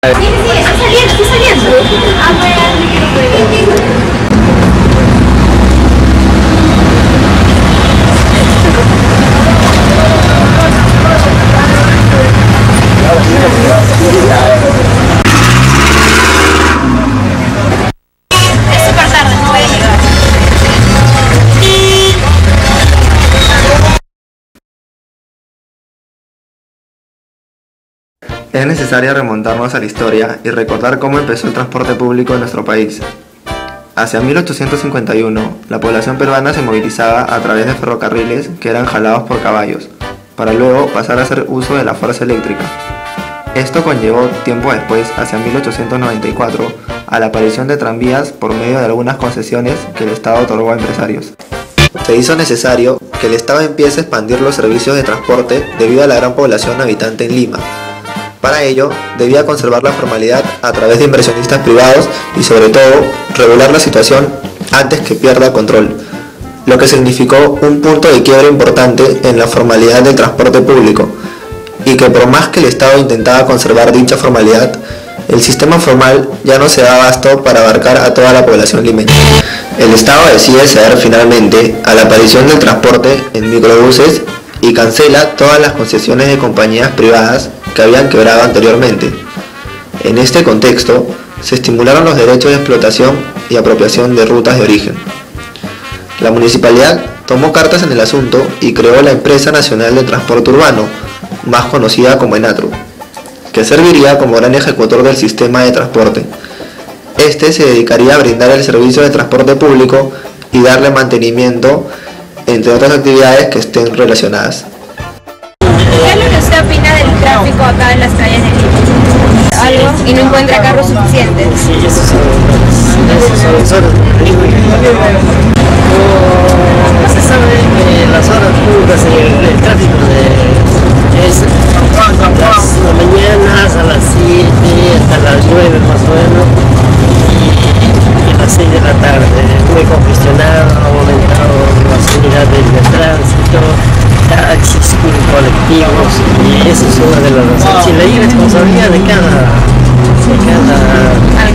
Sí, estoy saliendo. Ah, es súper tarde, no voy a llegar. Es necesario remontarnos a la historia y recordar cómo empezó el transporte público en nuestro país. Hacia 1851, la población peruana se movilizaba a través de ferrocarriles que eran jalados por caballos, para luego pasar a hacer uso de la fuerza eléctrica. Esto conllevó tiempo después, hacia 1894, a la aparición de tranvías por medio de algunas concesiones que el Estado otorgó a empresarios. Se hizo necesario que el Estado empiece a expandir los servicios de transporte debido a la gran población habitante en Lima. Para ello, debía conservar la formalidad a través de inversionistas privados y sobre todo, regular la situación antes que pierda control, lo que significó un punto de quiebre importante en la formalidad del transporte público, y que por más que el Estado intentaba conservar dicha formalidad, el sistema formal ya no se daba abasto para abarcar a toda la población limeña. El Estado decide ceder finalmente a la aparición del transporte en microbuses y cancela todas las concesiones de compañías privadas que habían quebrado anteriormente. En este contexto, se estimularon los derechos de explotación y apropiación de rutas de origen. La municipalidad tomó cartas en el asunto y creó la Empresa Nacional de Transporte Urbano, más conocida como ENATRU, que serviría como gran ejecutor del sistema de transporte. Este se dedicaría a brindar el servicio de transporte público y darle mantenimiento, entre otras actividades que estén relacionadas. ¿Qué es lo que usted opina del tráfico acá en las calles de Lima? ¿Algo? ¿Y no encuentra carros suficientes? Sí, esos son las horas no se sabe que las horas puntas el tráfico es las mañanas a las 7 hasta las 9 más o menos y a las 6 de la tarde, muy congestionado, ha aumentado las unidades de tránsito, taxis, colectivos, y eso es una de las razones. Y la irresponsabilidad de cada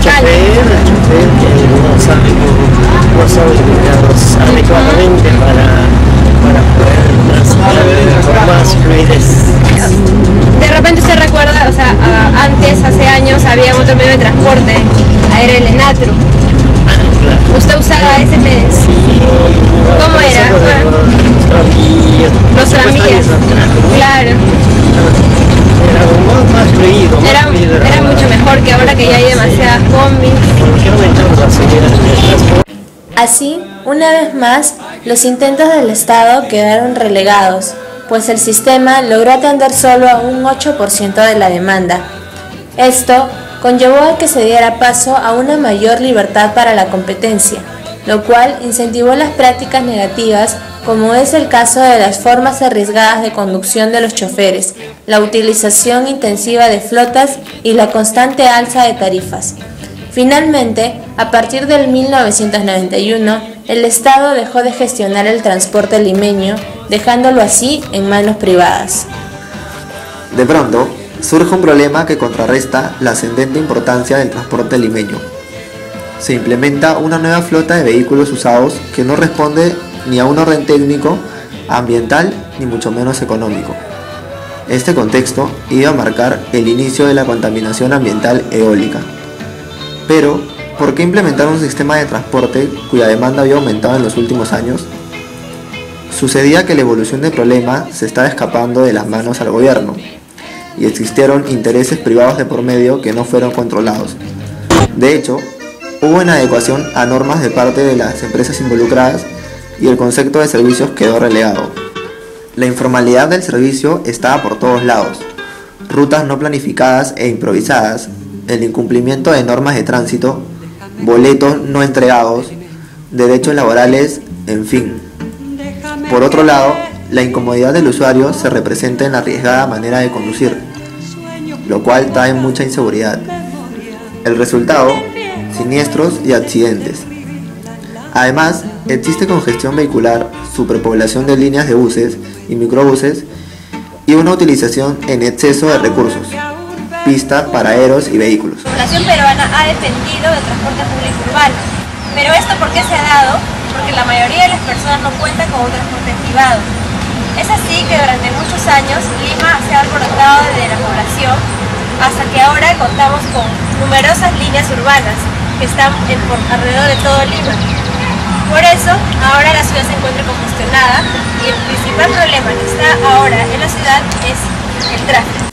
chofer que no son educados adecuadamente para poder transitar con más fluidez. De repente usted recuerda, o sea, antes, hace años, había otro medio de transporte, era el ENATRU. Claro. ¿Usted usaba ese medio? Sí. ¿Cómo era? Los tranvías. Claro. Era más fluido. Era mucho mejor que ahora que ya hay demasiadas combis. Porque aumentamos las unidades de transporte. Así, una vez más, los intentos del Estado quedaron relegados, pues el sistema logró atender solo a un 8% de la demanda. Esto conllevó a que se diera paso a una mayor libertad para la competencia, lo cual incentivó las prácticas negativas, como es el caso de las formas arriesgadas de conducción de los choferes, la utilización intensiva de flotas y la constante alza de tarifas. Finalmente, a partir del 1991, el Estado dejó de gestionar el transporte limeño, dejándolo así en manos privadas. De pronto, surge un problema que contrarresta la ascendente importancia del transporte limeño. Se implementa una nueva flota de vehículos usados que no responde ni a un orden técnico, ambiental, ni mucho menos económico. Este contexto iba a marcar el inicio de la contaminación ambiental eólica. Pero, ¿por qué implementar un sistema de transporte cuya demanda había aumentado en los últimos años? Sucedía que la evolución del problema se estaba escapando de las manos al gobierno, y existieron intereses privados de por medio que no fueron controlados. De hecho, hubo inadecuación a normas de parte de las empresas involucradas y el concepto de servicios quedó relegado. La informalidad del servicio estaba por todos lados: rutas no planificadas e improvisadas, el incumplimiento de normas de tránsito, boletos no entregados, derechos laborales, en fin. Por otro lado, la incomodidad del usuario se representa en la arriesgada manera de conducir, lo cual trae mucha inseguridad. El resultado: siniestros y accidentes. Además, existe congestión vehicular, superpoblación de líneas de buses y microbuses y una utilización en exceso de recursos. pistas para aeros y vehículos. La población peruana ha dependido del transporte público urbano. Pero ¿esto por qué se ha dado? Porque la mayoría de las personas no cuentan con un transporte privado. Es así que durante muchos años Lima se ha alborotado de la población hasta que ahora contamos con numerosas líneas urbanas que están por alrededor de todo Lima. Por eso, ahora la ciudad se encuentra congestionada y el principal problema que está ahora en la ciudad es el tráfico.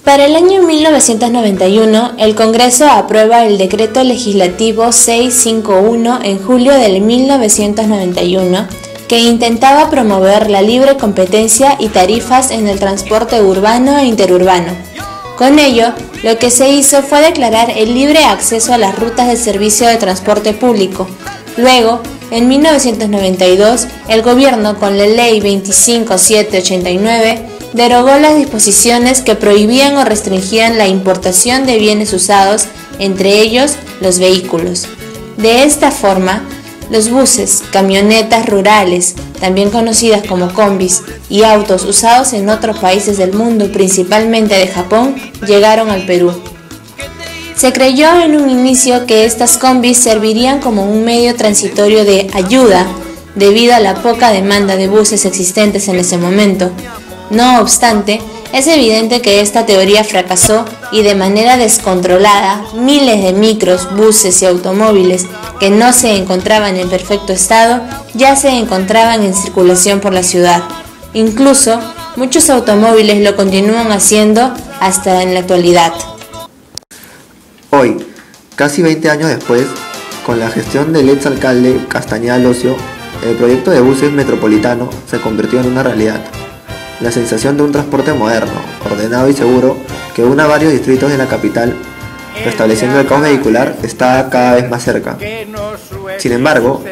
Para el año 1991, el Congreso aprueba el Decreto Legislativo 651 en julio del 1991, que intentaba promover la libre competencia y tarifas en el transporte urbano e interurbano. Con ello, lo que se hizo fue declarar el libre acceso a las rutas de servicio de transporte público. Luego, en 1992, el gobierno, con la Ley 25789, derogó las disposiciones que prohibían o restringían la importación de bienes usados, entre ellos los vehículos. De esta forma, los buses, camionetas rurales, también conocidas como combis, y autos usados en otros países del mundo, principalmente de Japón, llegaron al Perú. Se creyó en un inicio que estas combis servirían como un medio transitorio de ayuda, debido a la poca demanda de buses existentes en ese momento. No obstante, es evidente que esta teoría fracasó y de manera descontrolada, miles de micros, buses y automóviles que no se encontraban en perfecto estado ya se encontraban en circulación por la ciudad. Incluso, muchos automóviles lo continúan haciendo hasta en la actualidad. Hoy, casi 20 años después, con la gestión del exalcalde Castañeda Locio, el proyecto de buses metropolitano se convirtió en una realidad. La sensación de un transporte moderno, ordenado y seguro que una varios distritos de la capital, restableciendo el caos vehicular, está cada vez más cerca. Sin embargo,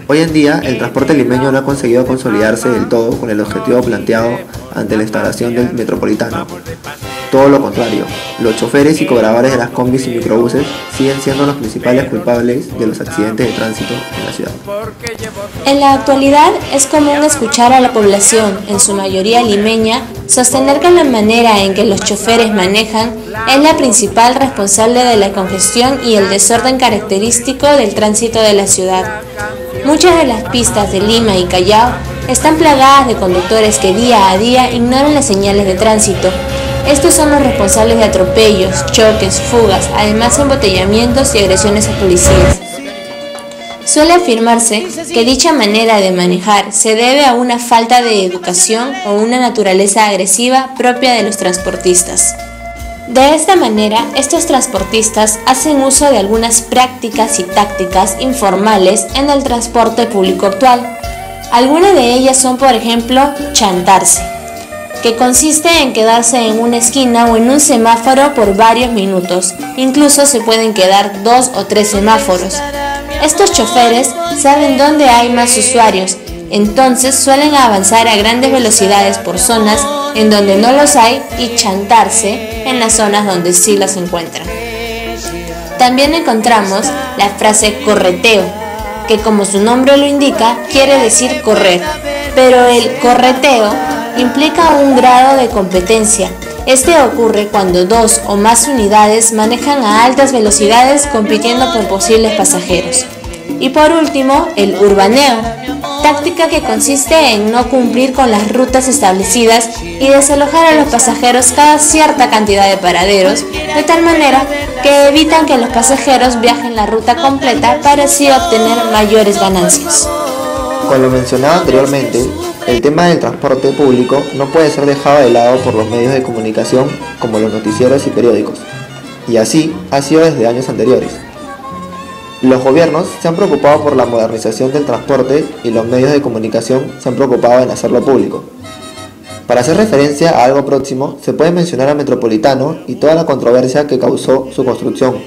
hoy en día el transporte limeño no ha conseguido consolidarse del todo con el objetivo planteado ante la instalación del metropolitano. Todo lo contrario, los choferes y cobradores de las combis y microbuses siguen siendo los principales culpables de los accidentes de tránsito en la ciudad. En la actualidad es común escuchar a la población, en su mayoría limeña, sostener que la manera en que los choferes manejan es la principal responsable de la congestión y el desorden característico del tránsito de la ciudad. Muchas de las pistas de Lima y Callao están plagadas de conductores que día a día ignoran las señales de tránsito. Estos son los responsables de atropellos, choques, fugas, además de embotellamientos y agresiones a policías. Suele afirmarse que dicha manera de manejar se debe a una falta de educación o una naturaleza agresiva propia de los transportistas. De esta manera, estos transportistas hacen uso de algunas prácticas y tácticas informales en el transporte público actual. Algunas de ellas son, por ejemplo, chantarse, que consiste en quedarse en una esquina o en un semáforo por varios minutos. Incluso se pueden quedar 2 o 3 semáforos. Estos choferes saben dónde hay más usuarios, entonces suelen avanzar a grandes velocidades por zonas en donde no los hay y chantarse en las zonas donde sí los encuentran. También encontramos la frase correteo, que como su nombre lo indica, quiere decir correr, pero el correteo implica un grado de competencia. Este ocurre cuando 2 o más unidades manejan a altas velocidades compitiendo por posibles pasajeros. Y por último, el urbaneo, táctica que consiste en no cumplir con las rutas establecidas y desalojar a los pasajeros cada cierta cantidad de paraderos, de tal manera que evitan que los pasajeros viajen la ruta completa para así obtener mayores ganancias. Con lo mencionado anteriormente, el tema del transporte público no puede ser dejado de lado por los medios de comunicación como los noticieros y periódicos, y así ha sido desde años anteriores. Los gobiernos se han preocupado por la modernización del transporte y los medios de comunicación se han preocupado en hacerlo público. Para hacer referencia a algo próximo, se puede mencionar al Metropolitano y toda la controversia que causó su construcción,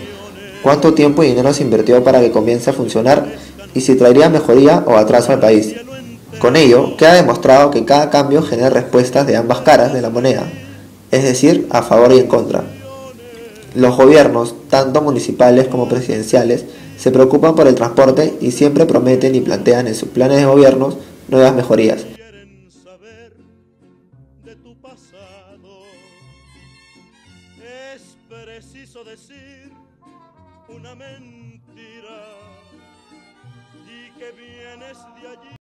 cuánto tiempo y dinero se invirtió para que comience a funcionar y si traería mejoría o atraso al país. Con ello, queda demostrado que cada cambio genera respuestas de ambas caras de la moneda, es decir, a favor y en contra. Los gobiernos, tanto municipales como presidenciales, se preocupan por el transporte y siempre prometen y plantean en sus planes de gobiernos nuevas mejorías. Quieren saber de tu pasado. Es quiso decir una mentira. Di que vienes de allí.